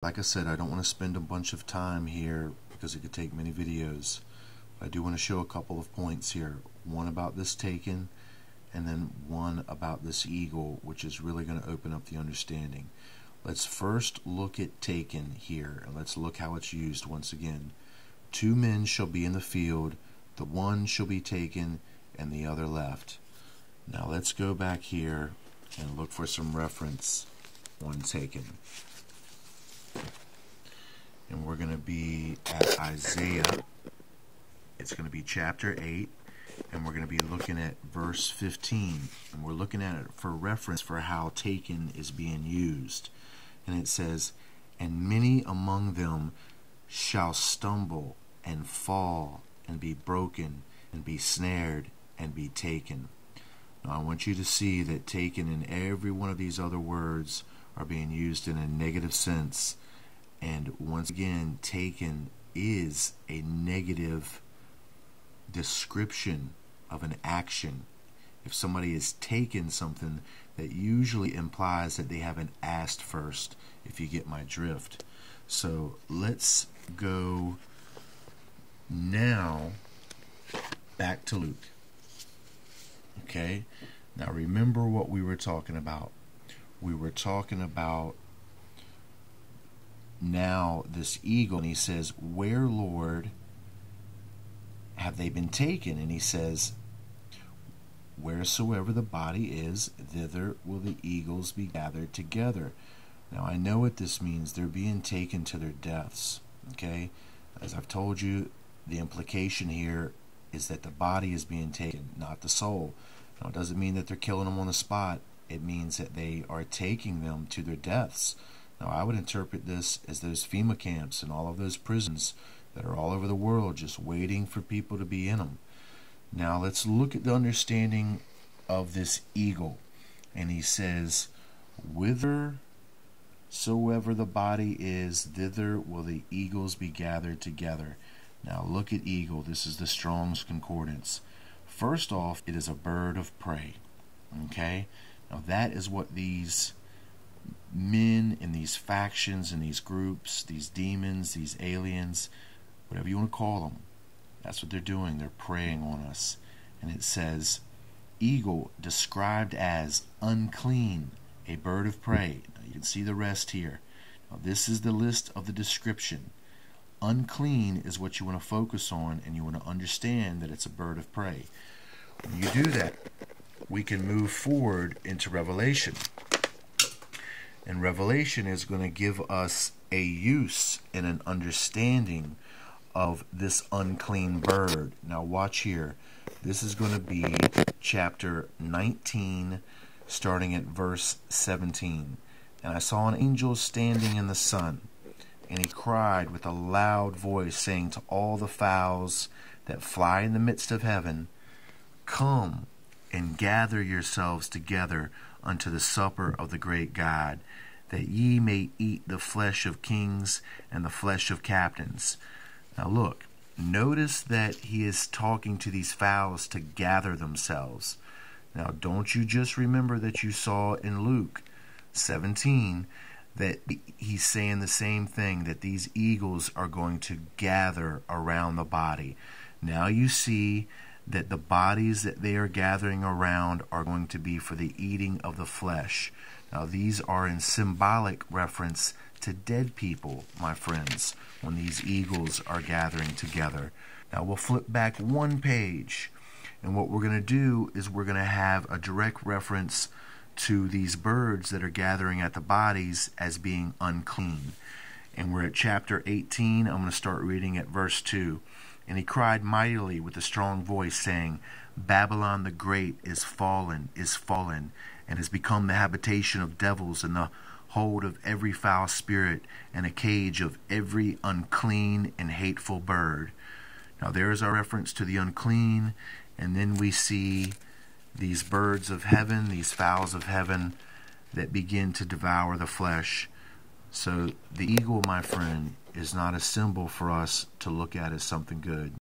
Like I said, I don't want to spend a bunch of time here because it could take many videos. But I do want to show a couple of points here. One about this taken, and then one about this eagle, which is really going to open up the understanding. Let's first look at taken here, and let's look how it's used once again. Two men shall be in the field, the one shall be taken, and the other left. Now let's go back here and look for some reference on taken. And we're going to be at Isaiah. It's going to be chapter 8, and we're going to be looking at verse 15. And we're looking at it for reference for how taken is being used. And it says, "And many among them shall stumble and fall and be broken and be snared and be taken." Now I want you to see that taken in every one of these other words are being used in a negative sense. And once again, taken is a negative description of an action. If somebody has taken something, that usually implies that they haven't asked first, if you get my drift. So let's go now back to Luke. Okay, now remember what we were talking about. We were talking about now this eagle, and he says, "Where, Lord, have they been taken?" And he says, "Wheresoever the body is, thither will the eagles be gathered together." Now I know what this means. They're being taken to their deaths. Okay, as I've told you, the implication here is that the body is being taken, not the soul. Now it doesn't mean that they're killing them on the spot. It means that they are taking them to their deaths. Now I would interpret this as those FEMA camps and all of those prisons that are all over the world just waiting for people to be in them. Now let's look at the understanding of this eagle. And he says, "Whithersoever the body is, thither will the eagles be gathered together." Now look at eagle. This is the Strong's Concordance. First off, it is a bird of prey. Okay? Now that is what these men in these factions and these groups, these demons, these aliens, whatever you want to call them, that's what they're doing. They're preying on us. And it says, eagle described as unclean, a bird of prey. Now you can see the rest here. Now this is the list of the description. Unclean is what you want to focus on, and you want to understand that it's a bird of prey. When you do that, we can move forward into Revelation. And Revelation is going to give us a use and an understanding of this unclean bird. Now watch here. This is going to be chapter 19, starting at verse 17. "And I saw an angel standing in the sun, and he cried with a loud voice, saying to all the fowls that fly in the midst of heaven, Come and gather yourselves together unto the supper of the great God, that ye may eat the flesh of kings and the flesh of captains." Now look, notice that he is talking to these fowls to gather themselves. Now don't you just remember that you saw in Luke 17 that he's saying the same thing, that these eagles are going to gather around the body. Now you see that the bodies that they are gathering around are going to be for the eating of the flesh. Now these are in symbolic reference to dead people, my friends, when these eagles are gathering together. Now we'll flip back one page, and what we're going to do is we're going to have a direct reference to these birds that are gathering at the bodies as being unclean. And we're at chapter 18. I'm going to start reading at verse 2. "And he cried mightily with a strong voice, saying, Babylon the great is fallen, and has become the habitation of devils, and the hold of every foul spirit, and a cage of every unclean and hateful bird." Now there's our reference to the unclean, and then we see these birds of heaven, these fowls of heaven, that begin to devour the flesh. So the eagle, my friend, is not a symbol for us to look at as something good.